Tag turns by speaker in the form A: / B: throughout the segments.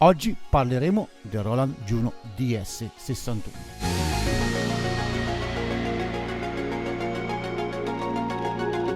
A: Oggi parleremo del Roland Juno DS61.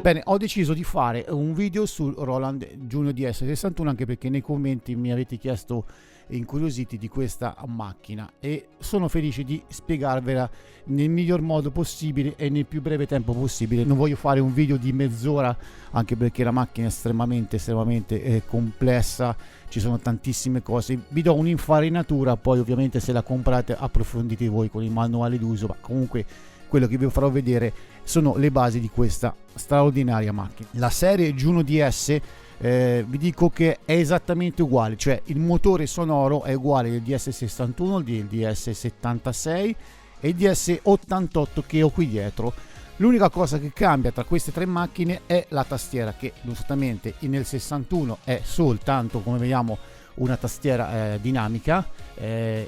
A: Bene, ho deciso di fare un video sul Roland Juno DS61 anche perché nei commenti mi avete chiesto incuriositi di questa macchina e sono felice di spiegarvela nel miglior modo possibile e nel più breve tempo possibile. Non voglio fare un video di mezz'ora anche perché la macchina è estremamente complessa, ci sono tantissime cose. Vi do un'infarinatura, poi ovviamente se la comprate approfondite voi con il manuale d'uso, ma comunque quello che vi farò vedere sono le basi di questa straordinaria macchina. La serie Juno DS vi dico che è esattamente uguale, cioè il motore sonoro è uguale del DS61, del DS76 e il DS88 che ho qui dietro. L'unica cosa che cambia tra queste tre macchine è la tastiera, che giustamente nel 61 è soltanto, come vediamo, una tastiera dinamica,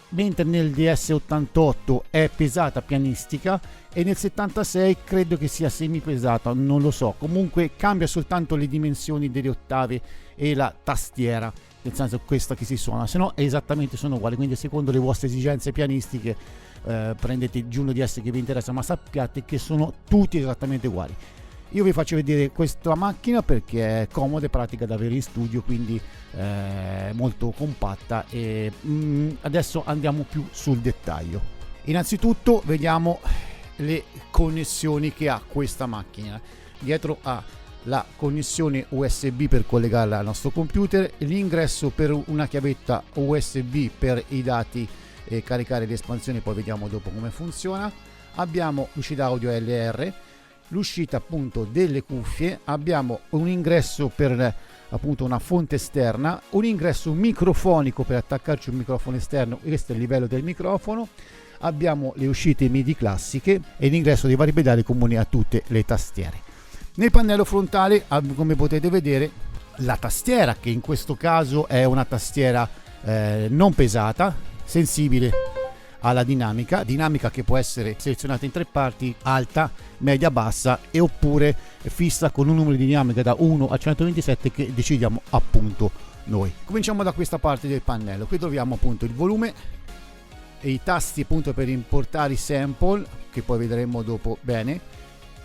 A: mentre nel DS88 è pesata pianistica e nel 76 credo che sia semi pesata, non lo so, comunque cambia soltanto le dimensioni delle ottave e la tastiera, nel senso questa che si suona, se no esattamente sono uguali. Quindi secondo le vostre esigenze pianistiche prendete il Juno DS che vi interessa, ma sappiate che sono tutti esattamente uguali. Io vi faccio vedere questa macchina perché è comoda e pratica da avere in studio, quindi molto compatta e adesso andiamo più sul dettaglio. Innanzitutto vediamo le connessioni che ha questa macchina. Dietro ha la connessione USB per collegarla al nostro computer, l'ingresso per una chiavetta USB per i dati e caricare l'espansione, poi vediamo dopo come funziona. Abbiamo l'uscita audio LR, l'uscita appunto delle cuffie, abbiamo un ingresso per appunto una fonte esterna, un ingresso microfonico per attaccarci un microfono esterno, questo è il livello del microfono, abbiamo le uscite MIDI classiche e l'ingresso dei vari pedali comuni a tutte le tastiere. Nel pannello frontale, come potete vedere, la tastiera, che in questo caso è una tastiera non pesata, sensibile alla dinamica che può essere selezionata in tre parti: alta, media, bassa e oppure fissa con un numero di dinamica da 1 a 127 che decidiamo appunto noi. Cominciamo da questa parte del pannello. Qui troviamo appunto il volume e i tasti appunto per importare i sample che poi vedremo dopo bene,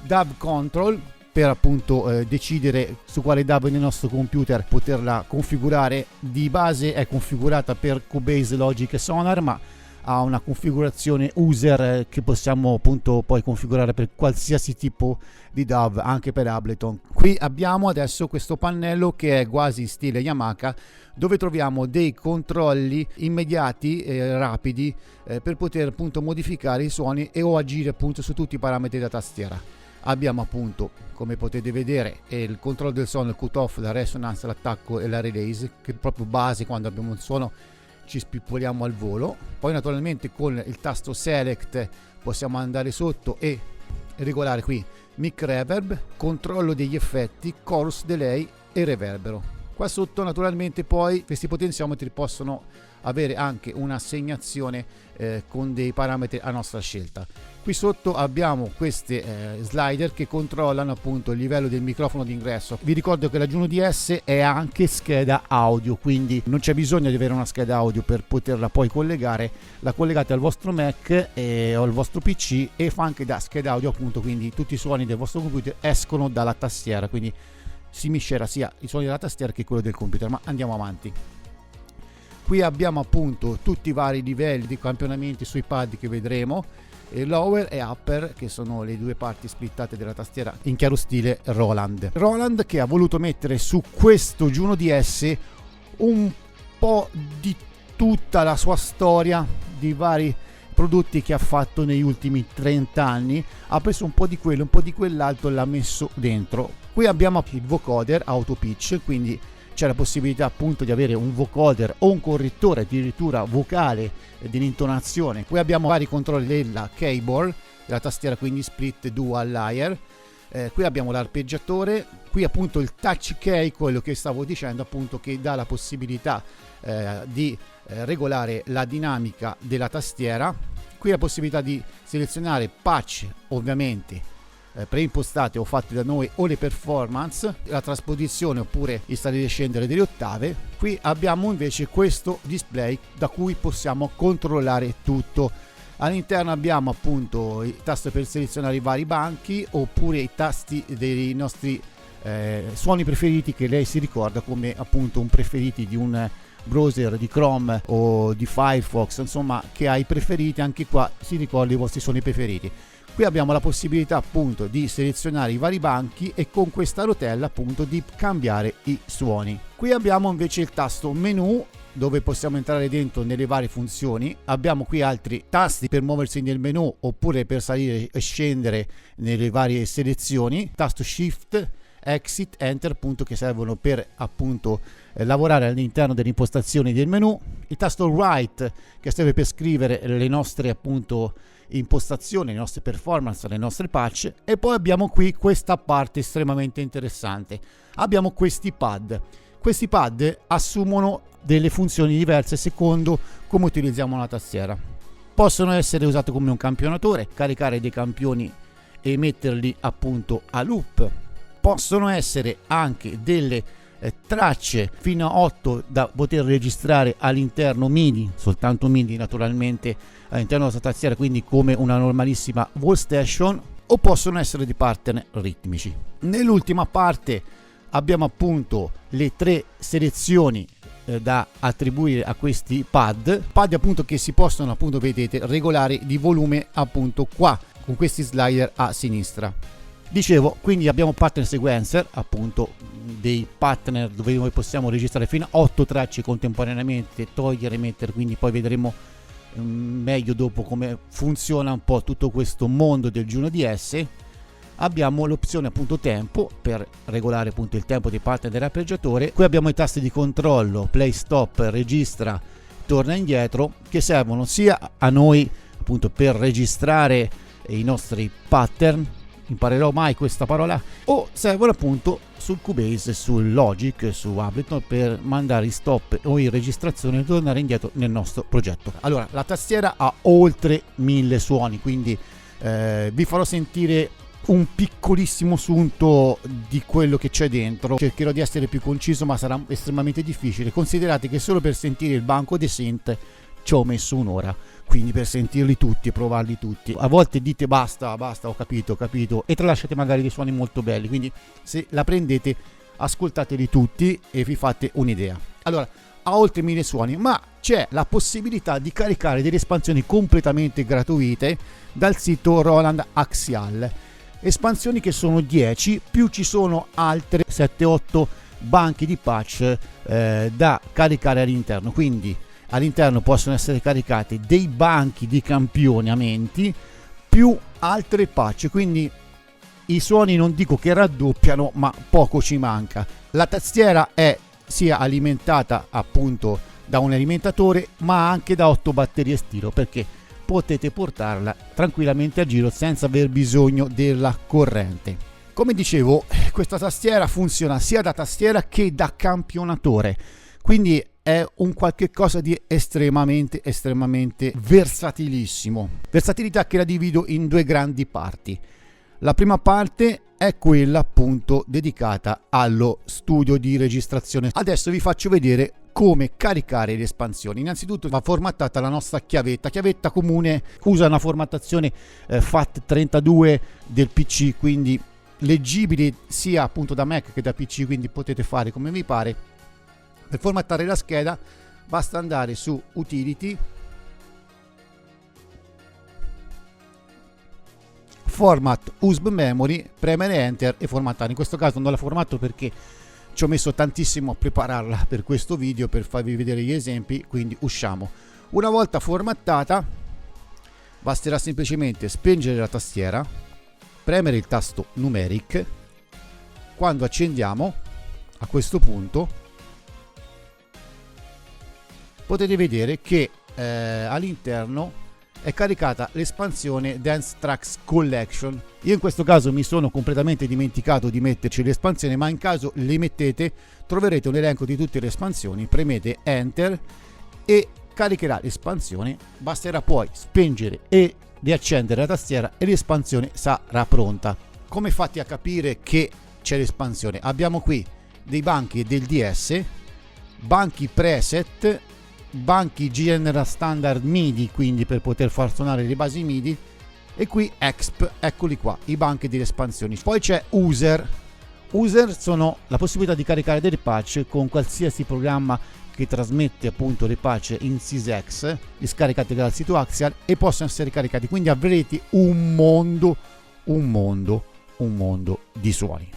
A: DAW control per appunto decidere su quale DAW nel nostro computer poterla configurare. Di base è configurata per Cubase, Logic e Sonar, ma ha una configurazione user che possiamo appunto poi configurare per qualsiasi tipo di DAW, anche per Ableton. Qui abbiamo adesso questo pannello che è quasi in stile Yamaha, dove troviamo dei controlli immediati e rapidi per poter appunto modificare i suoni e o agire appunto su tutti i parametri della tastiera. Abbiamo appunto, come potete vedere, il controllo del suono, il cut off, la resonance, l'attacco e la release, che è proprio base. Quando abbiamo un suono ci spippoliamo al volo. Poi naturalmente con il tasto select possiamo andare sotto e regolare qui mic reverb, controllo degli effetti, chorus, delay e reverbero. Qua sotto naturalmente poi questi potenziometri possono avere anche un'assegnazione con dei parametri a nostra scelta. Qui sotto abbiamo queste slider che controllano appunto il livello del microfono d'ingresso. Vi ricordo che la Juno DS è anche scheda audio, quindi non c'è bisogno di avere una scheda audio per poterla poi collegare. La collegate al vostro Mac o al vostro PC e fa anche da scheda audio appunto, quindi tutti i suoni del vostro computer escono dalla tastiera, quindi si miscela sia i suoni della tastiera che quello del computer. Ma andiamo avanti. Qui abbiamo appunto tutti i vari livelli di campionamenti sui pad che vedremo, e lower e upper, che sono le due parti splittate della tastiera in chiaro stile Roland, che ha voluto mettere su questo Juno DS un po' di tutta la sua storia di vari prodotti che ha fatto negli ultimi 30 anni. Ha preso un po' di quello, un po' di quell'altro e l'ha messo dentro. Qui abbiamo il vocoder auto pitch, quindi c'è la possibilità appunto di avere un vocoder o un correttore addirittura vocale dell'intonazione. Qui abbiamo vari controlli della keyboard, la tastiera quindi split dual layer. Qui abbiamo l'arpeggiatore, qui appunto il touch key, quello che stavo dicendo appunto, che dà la possibilità di regolare la dinamica della tastiera. Qui la possibilità di selezionare patch ovviamente preimpostate o fatte da noi, o le performance, la trasposizione oppure il salire e scendere delle ottave. Qui abbiamo invece questo display da cui possiamo controllare tutto. All'interno abbiamo appunto il tasto per selezionare i vari banchi, oppure i tasti dei nostri suoni preferiti, che lei si ricorda come appunto un preferiti di un browser di Chrome o di Firefox, insomma, che ha i preferiti. Anche qua si ricorda i vostri suoni preferiti. Qui abbiamo la possibilità appunto di selezionare i vari banchi e con questa rotella appunto di cambiare i suoni. Qui abbiamo invece il tasto menu, dove possiamo entrare dentro nelle varie funzioni. Abbiamo qui altri tasti per muoversi nel menu oppure per salire e scendere nelle varie selezioni. Tasto shift, exit, enter, appunto, che servono per appunto lavorare all'interno delle impostazioni del menu. Il tasto right, che serve per scrivere le nostre appunto impostazioni, le nostre performance, le nostre patch. E poi abbiamo qui questa parte estremamente interessante. Abbiamo questi pad. Questi pad assumono delle funzioni diverse secondo come utilizziamo la tastiera. Possono essere usati come un campionatore, caricare dei campioni e metterli appunto a loop. Possono essere anche delle tracce fino a 8 da poter registrare all'interno, MIDI, soltanto MIDI naturalmente, all'interno della tastiera, quindi come una normalissima Wallstation, o possono essere di pattern ritmici. Nell'ultima parte abbiamo appunto le 3 selezioni da attribuire a questi pad appunto, che si possono appunto, vedete, regolare di volume appunto qua con questi slider a sinistra. Dicevo, quindi abbiamo pattern sequencer, appunto dei partner dove noi possiamo registrare fino a 8 tracce contemporaneamente, togliere e mettere, quindi poi vedremo meglio dopo come funziona un po' tutto questo mondo del Juno DS. Abbiamo l'opzione appunto tempo per regolare appunto il tempo dei partner dell'arpeggiatore. Qui abbiamo i tasti di controllo, play, stop, registra, torna indietro, che servono sia a noi appunto per registrare i nostri pattern, imparerò mai questa parola, o servono appunto sul Cubase, sul Logic, su Ableton per mandare in stop o in registrazione e tornare indietro nel nostro progetto. Allora, la tastiera ha oltre 1000 suoni, quindi vi farò sentire un piccolissimo sunto di quello che c'è dentro. Cercherò di essere più conciso, ma sarà estremamente difficile. Considerate che solo per sentire il banco dei synth ci ho messo un'ora, quindi per sentirli tutti e provarli tutti. A volte dite basta, ho capito, e tralasciate magari dei suoni molto belli, quindi se la prendete ascoltateli tutti e vi fate un'idea. Allora, ha oltre 1000 suoni, ma c'è la possibilità di caricare delle espansioni completamente gratuite dal sito Roland Axial. Espansioni che sono 10, più ci sono altre 7-8 banchi di patch da caricare all'interno. Quindi all'interno possono essere caricati dei banchi di campionamenti più altre patch, quindi i suoni non dico che raddoppiano, ma poco ci manca. La tastiera è sia alimentata appunto da un alimentatore, ma anche da 8 batterie stilo, perché potete portarla tranquillamente a giro senza aver bisogno della corrente. Come dicevo, questa tastiera funziona sia da tastiera che da campionatore, quindi è un qualche cosa di estremamente versatilissimo. Versatilità che la divido in 2 grandi parti. La prima parte è quella appunto dedicata allo studio di registrazione. Adesso vi faccio vedere come caricare le espansioni. Innanzitutto va formattata la nostra chiavetta comune, usa una formattazione FAT32 del PC, quindi leggibile sia appunto da Mac che da PC, quindi potete fare come vi pare. Per formattare la scheda basta andare su Utility, Format USB Memory, premere Enter e formattare. In questo caso non la formatto perché ci ho messo tantissimo a prepararla per questo video, per farvi vedere gli esempi, quindi usciamo. Una volta formattata basterà semplicemente spengere la tastiera, premere il tasto numeric. Quando accendiamo, a questo punto potete vedere che all'interno è caricata l'espansione Dance Tracks Collection. Io in questo caso mi sono completamente dimenticato di metterci l'espansione, ma in caso le mettete troverete un elenco di tutte le espansioni. Premete Enter e caricherà l'espansione. Basterà poi spengere e riaccendere la tastiera e l'espansione sarà pronta. come fate a capire che c'è l'espansione? Abbiamo qui dei banchi del DS, banchi preset, banchi General Standard MIDI, quindi per poter far suonare le basi MIDI, e qui EXP, eccoli qua, i banchi delle espansioni. Poi c'è User sono la possibilità di caricare delle patch con qualsiasi programma che trasmette appunto le patch in SysEx, li scaricate dal sito Axial e possono essere caricati, quindi avrete un mondo di suoni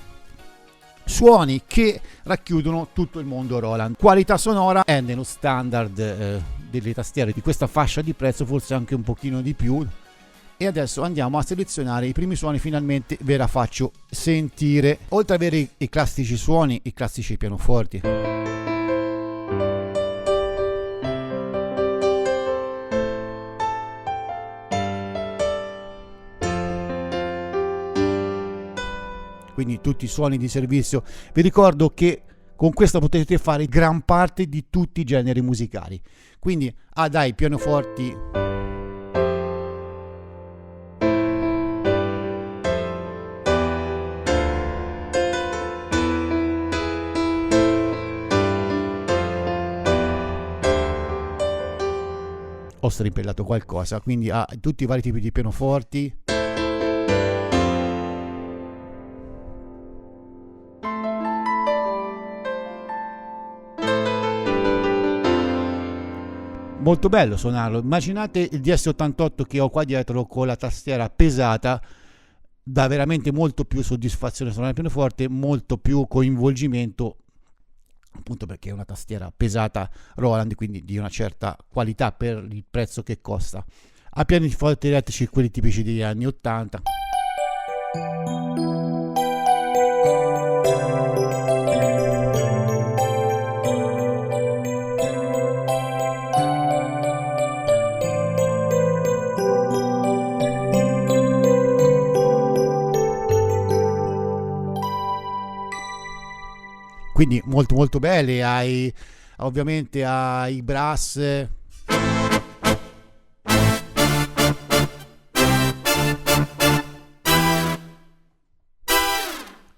A: che racchiudono tutto il mondo Roland. Qualità sonora è nello standard delle tastiere di questa fascia di prezzo, forse anche un pochino di più. E adesso andiamo a selezionare i primi suoni, finalmente ve la faccio sentire. Oltre ad avere i classici suoni, i classici pianoforti, quindi tutti i suoni di servizio, vi ricordo che con questo potete fare gran parte di tutti i generi musicali, quindi dai pianoforti, ho strimpellato qualcosa, quindi ha tutti i vari tipi di pianoforti, molto bello suonarlo. Immaginate il DS88 che ho qua dietro con la tastiera pesata, dà veramente molto più soddisfazione suonare il pianoforte, molto più coinvolgimento, appunto perché è una tastiera pesata Roland, quindi di una certa qualità per il prezzo che costa. Ha pianoforti elettrici, quelli tipici degli anni 80. Quindi molto belli, ovviamente hai brass,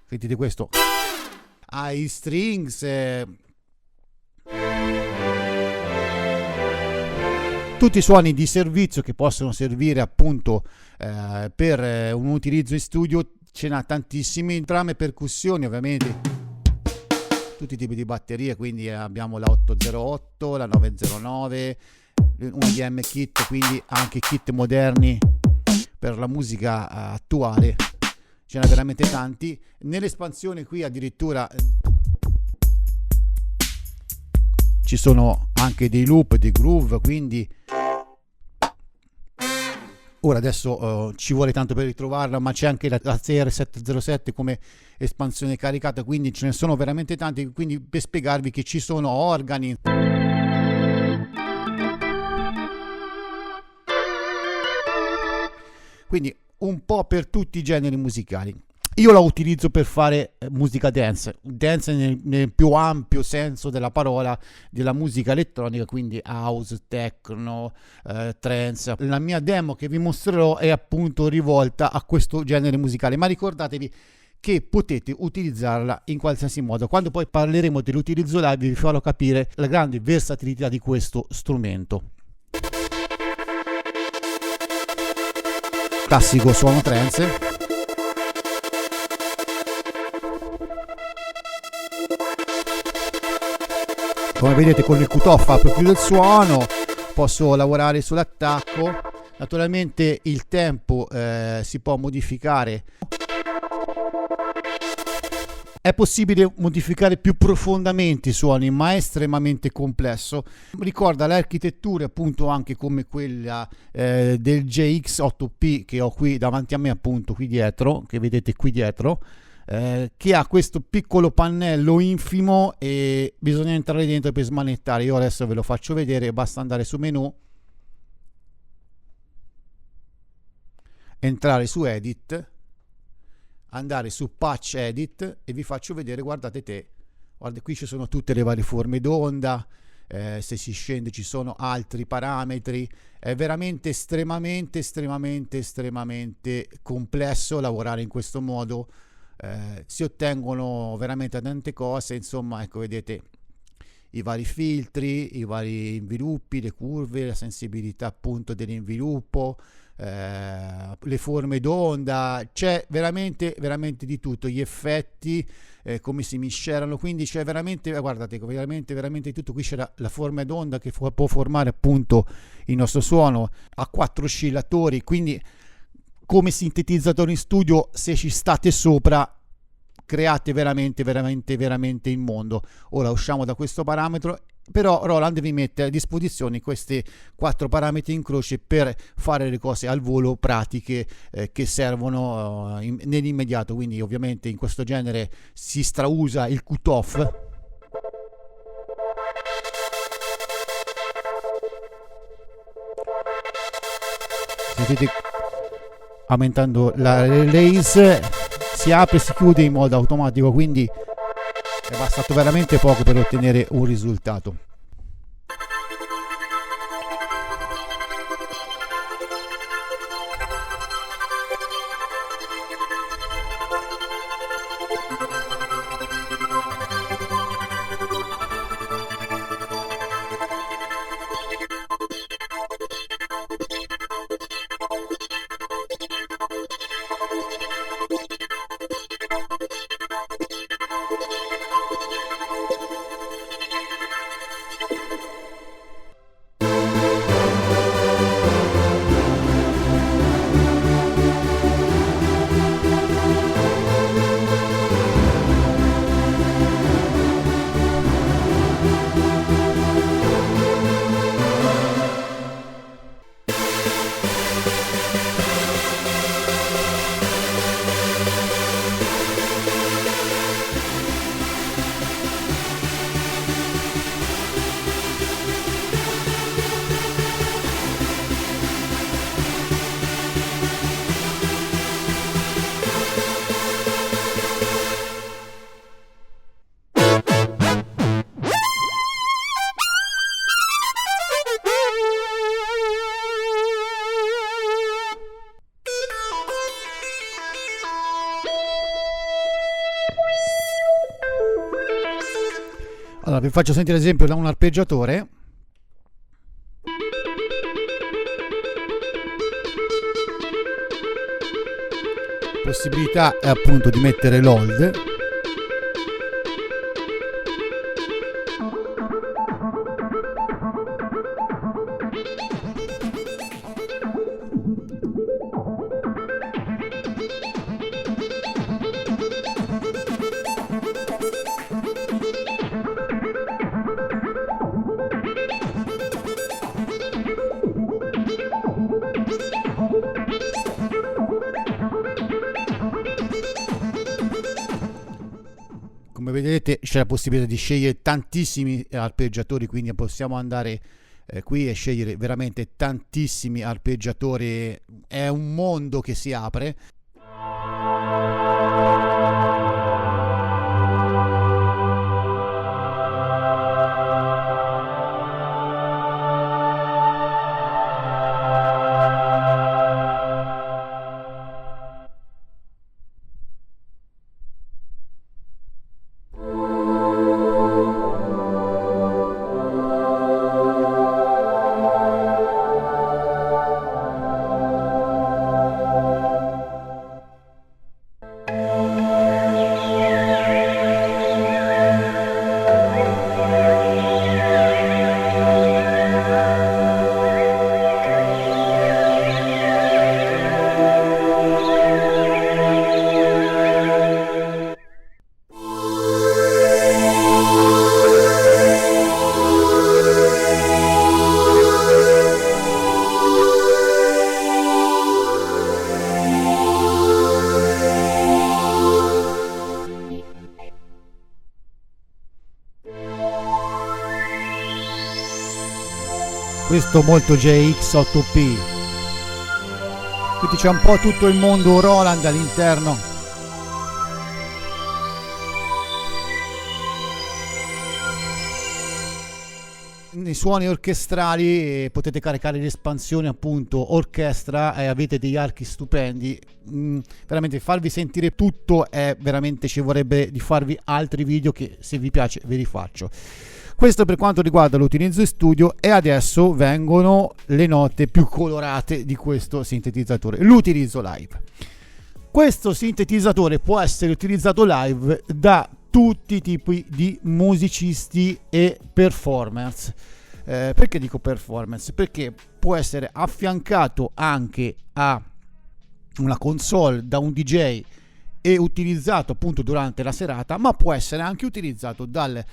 A: sentite questo, hai strings, tutti i suoni di servizio che possono servire appunto per un utilizzo in studio. Ce n'ha tantissimi, trame, percussioni, ovviamente tutti i tipi di batterie, quindi abbiamo la 808, la 909, un EDM kit, quindi anche kit moderni per la musica attuale, ce n'è veramente tanti. Nell'espansione qui addirittura ci sono anche dei loop, dei groove, quindi ora adesso ci vuole tanto per ritrovarla, ma c'è anche la CR707 come espansione caricata, quindi ce ne sono veramente tanti. Quindi per spiegarvi che ci sono organi, quindi un po' per tutti i generi musicali. Io la utilizzo per fare musica dance nel più ampio senso della parola, della musica elettronica, quindi house, techno, trance. La mia demo che vi mostrerò è appunto rivolta a questo genere musicale, ma ricordatevi che potete utilizzarla in qualsiasi modo. Quando poi parleremo dell'utilizzo live vi farò capire la grande versatilità di questo strumento. Classico suono trance. Come vedete con il cutoff apro più del suono, posso lavorare sull'attacco. Naturalmente il tempo si può modificare. È possibile modificare più profondamente i suoni, ma è estremamente complesso. Ricorda l'architettura appunto anche come quella del JX8P che ho qui davanti a me, appunto qui dietro, che vedete qui dietro, che ha questo piccolo pannello infimo e bisogna entrare dentro per smanettare. Io adesso ve lo faccio vedere, basta andare su menu, entrare su edit, andare su patch edit e vi faccio vedere. Guardate, guarda, qui ci sono tutte le varie forme d'onda, se si scende ci sono altri parametri. È veramente estremamente complesso lavorare in questo modo. Si ottengono veramente tante cose, insomma, ecco, vedete i vari filtri, i vari inviluppi, le curve, la sensibilità appunto dell'inviluppo, le forme d'onda, c'è veramente di tutto, gli effetti, come si miscelano, quindi c'è veramente, guardate, veramente tutto. Qui c'è la forma d'onda che può formare appunto il nostro suono a 4 oscillatori, quindi come sintetizzatore in studio, se ci state sopra create veramente il mondo. Ora usciamo da questo parametro, però Roland vi mette a disposizione questi 4 parametri in croce per fare le cose al volo, pratiche, che servono nell'immediato. Quindi ovviamente in questo genere si strausa il cutoff. Sentite, aumentando la release, si apre e si chiude in modo automatico, quindi è bastato veramente poco per ottenere un risultato. Allora vi faccio sentire esempio da un arpeggiatore. Possibilità è appunto di mettere l'hold. Come vedete c'è la possibilità di scegliere tantissimi arpeggiatori, quindi possiamo andare qui e scegliere veramente tantissimi arpeggiatori. È un mondo che si apre. Questo molto JX8P, quindi c'è un po' tutto il mondo Roland all'interno. suoni orchestrali, potete caricare l'espansione appunto orchestra e avete degli archi stupendi. Veramente farvi sentire tutto è veramente, ci vorrebbe di farvi altri video che se vi piace ve li faccio. Questo per quanto riguarda l'utilizzo in studio, e adesso vengono le note più colorate di questo sintetizzatore, l'utilizzo live. Questo sintetizzatore può essere utilizzato live da tutti i tipi di musicisti e performance. Perché dico performance? Perché può essere affiancato anche a una console da un DJ e utilizzato appunto durante la serata, ma può essere anche utilizzato dal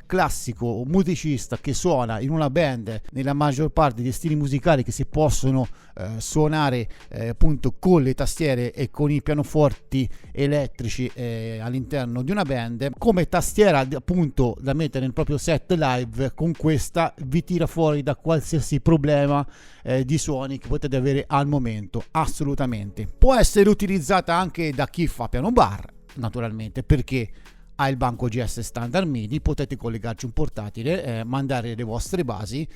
A: classico musicista che suona in una band. Nella maggior parte degli stili musicali che si possono suonare appunto con le tastiere e con i pianoforti elettrici all'interno di una band, come tastiera appunto da mettere nel proprio set live, con questa vi tira fuori da qualsiasi problema di suoni che potete avere al momento. Assolutamente può essere utilizzata anche da chi fa piano bar, naturalmente, perché ha il banco GS standard MIDI, potete collegarci un portatile, mandare le vostre basi,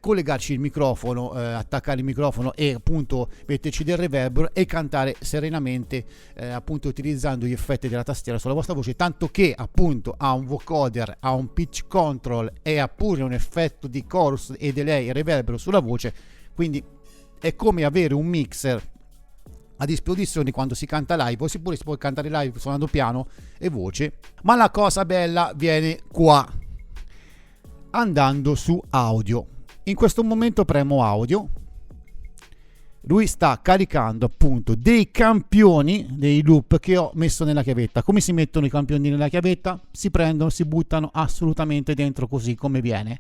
A: collegarci il microfono, attaccare il microfono e appunto metterci del reverbero e cantare serenamente, appunto utilizzando gli effetti della tastiera sulla vostra voce, tanto che appunto ha un vocoder, ha un pitch control e ha pure un effetto di chorus e delay e reverbero sulla voce. Quindi è come avere un mixer a disposizione quando si canta live, o si può cantare live suonando piano e voce. Ma la cosa bella viene qua, andando su audio. In questo momento premo audio, lui sta caricando appunto dei campioni, dei loop che ho messo nella chiavetta. Come si mettono i campioni nella chiavetta? Si prendono, si buttano assolutamente dentro così come viene,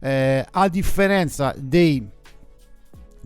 A: a differenza dei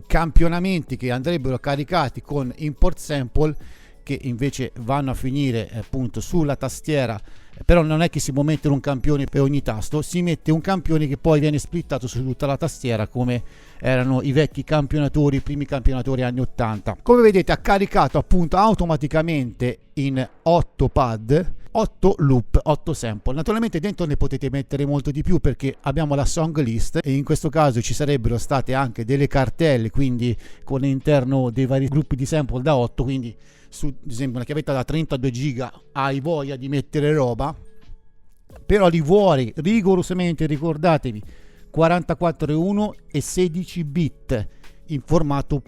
A: campionamenti che andrebbero caricati con import sample, che invece vanno a finire appunto sulla tastiera. Però non è che si può mettere un campione per ogni tasto, si mette un campione che poi viene splittato su tutta la tastiera, come erano i vecchi campionatori, i primi campionatori anni 80. Come vedete ha caricato appunto automaticamente in 8 pad 8 loop, 8 sample. Naturalmente dentro ne potete mettere molto di più, perché abbiamo la song list e in questo caso ci sarebbero state anche delle cartelle, quindi con all'interno dei vari gruppi di sample da 8, quindi su ad esempio una chiavetta da 32 giga hai voglia di mettere roba, però li vuoi rigorosamente, ricordatevi, 44.1 e 16 bit in formato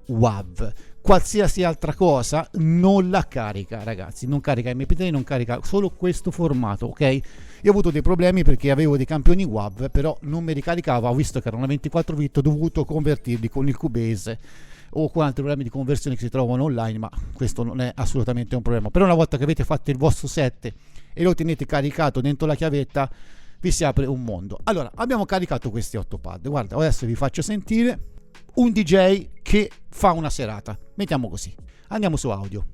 A: .wav. Qualsiasi altra cosa non la carica, ragazzi, non carica MP3, non carica, solo questo formato, ok? Io ho avuto dei problemi perché avevo dei campioni WAV, però non mi ricaricava, ho visto che erano 24 bit, ho dovuto convertirli con il Cubase o con altri programmi di conversione che si trovano online, ma questo non è assolutamente un problema. Però una volta che avete fatto il vostro set e lo tenete caricato dentro la chiavetta, vi si apre un mondo. Allora, abbiamo caricato questi 8 pad, guarda, adesso vi faccio sentire un DJ che fa una serata, mettiamo così. Andiamo su audio,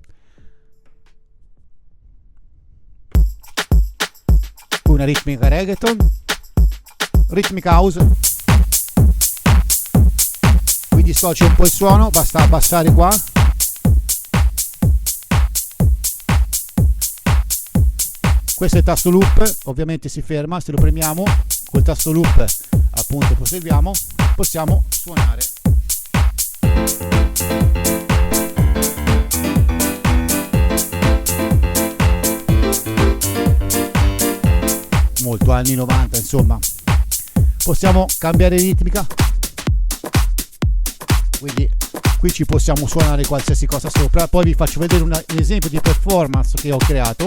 A: una ritmica reggaeton, ritmica house. Qui dissocio un po' il suono, basta abbassare qua. Questo è il tasto loop, ovviamente si ferma, se lo premiamo col tasto loop appunto proseguiamo, possiamo suonare. Molto anni 90, insomma. Possiamo cambiare ritmica, quindi qui ci possiamo suonare qualsiasi cosa sopra. Poi vi faccio vedere un esempio di performance che ho creato.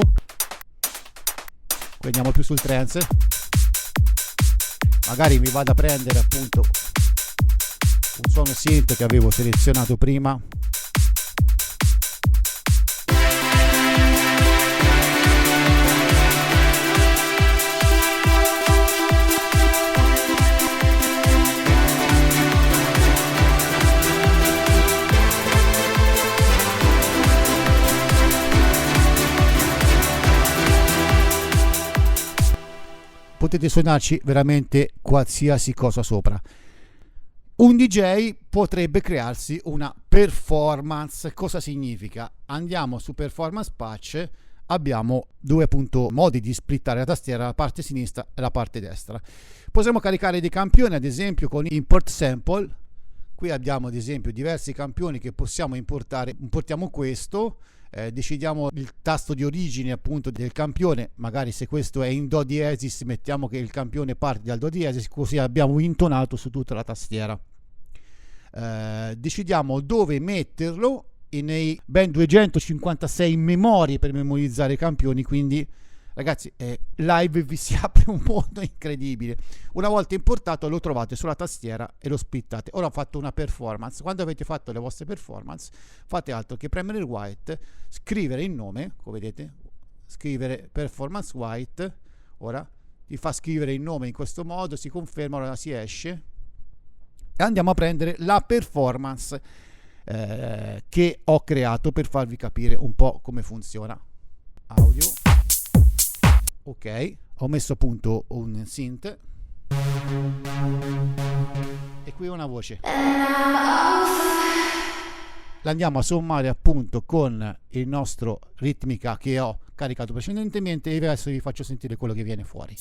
A: Qui andiamo più sul trance, magari mi vado a prendere appunto un suono synth che avevo selezionato prima. Potete suonarci veramente qualsiasi cosa sopra. Un DJ potrebbe crearsi una performance. Cosa significa? Andiamo su performance patch, abbiamo due appunto modi di splittare la tastiera, la parte sinistra e la parte destra. Possiamo caricare dei campioni, ad esempio con import sample. Qui abbiamo ad esempio diversi campioni che possiamo importare. Importiamo questo, decidiamo il tasto di origine appunto del campione, magari se questo è in do diesis mettiamo che il campione parte dal do diesis, così abbiamo intonato su tutta la tastiera. Decidiamo dove metterlo, nei ben 256 memorie per memorizzare i campioni, quindi ragazzi live vi si apre un mondo incredibile. Una volta importato lo trovate sulla tastiera e lo splittate. Ora ho fatto una performance. Quando avete fatto le vostre performance fate altro che premere il white, scrivere il nome, come vedete, scrivere performance white. Ora vi fa scrivere il nome in questo modo, si conferma, ora si esce e andiamo a prendere la performance che ho creato per farvi capire un po' come funziona. Audio, ok, ho messo appunto un synth e qui una voce. L'andiamo a sommare appunto con il nostro ritmica che ho caricato precedentemente e adesso vi faccio sentire quello che viene fuori.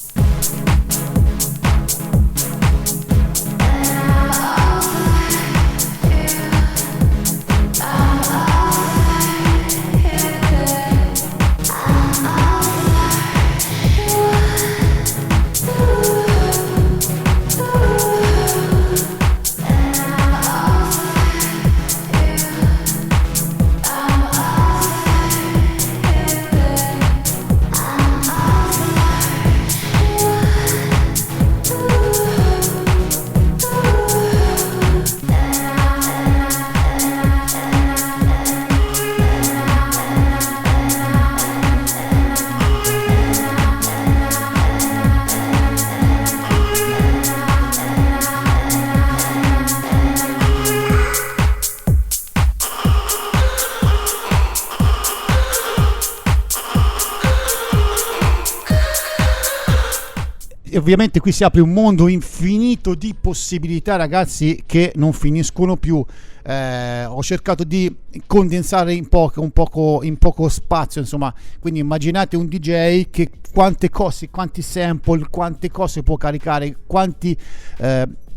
A: Ovviamente qui si apre un mondo infinito di possibilità, ragazzi, che non finiscono più. Ho cercato di condensare in poco spazio, insomma, quindi immaginate un DJ che quante cose, quanti sample, quante cose può caricare, quanti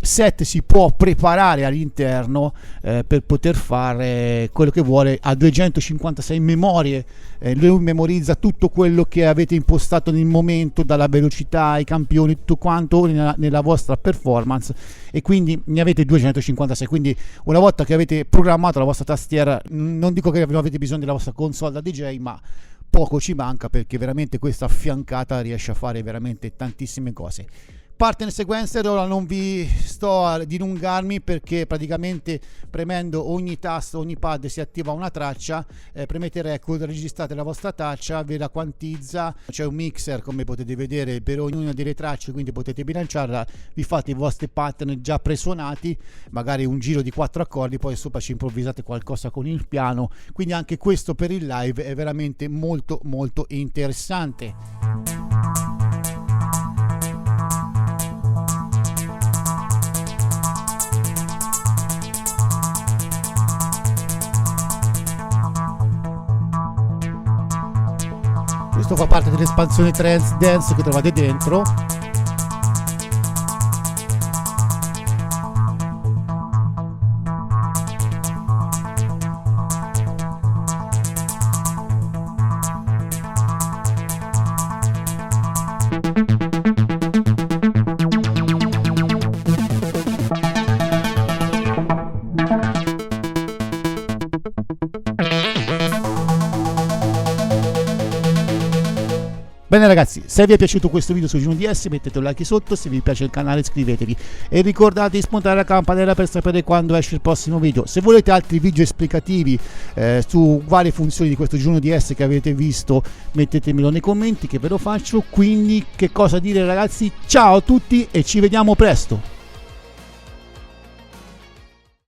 A: set si può preparare all'interno per poter fare quello che vuole. A 256 memorie lui memorizza tutto quello che avete impostato nel momento, dalla velocità ai campioni, tutto quanto nella vostra performance, e quindi ne avete 256. Quindi una volta che avete programmato la vostra tastiera, non dico che non avete bisogno della vostra console da DJ, ma poco ci manca, perché veramente questa affiancata riesce a fare veramente tantissime cose. Partner sequencer, ora non vi sto a dilungarmi, perché praticamente premendo ogni tasto, ogni pad si attiva una traccia, premete record, registrate la vostra traccia, ve la quantizza, c'è un mixer come potete vedere per ognuna delle tracce, quindi potete bilanciarla, vi fate i vostri pattern già presuonati, magari un giro di 4 accordi, poi sopra ci improvvisate qualcosa con il piano, quindi anche questo per il live è veramente molto molto interessante. Questo fa parte dell'espansione Trance Dance che trovate dentro. Bene ragazzi, se vi è piaciuto questo video su Juno DS mettete un like sotto, se vi piace il canale iscrivetevi e ricordate di spuntare la campanella per sapere quando esce il prossimo video. Se volete altri video esplicativi su varie funzioni di questo Juno DS che avete visto, mettetemelo nei commenti che ve lo faccio. Quindi che cosa dire ragazzi, ciao a tutti e ci vediamo presto!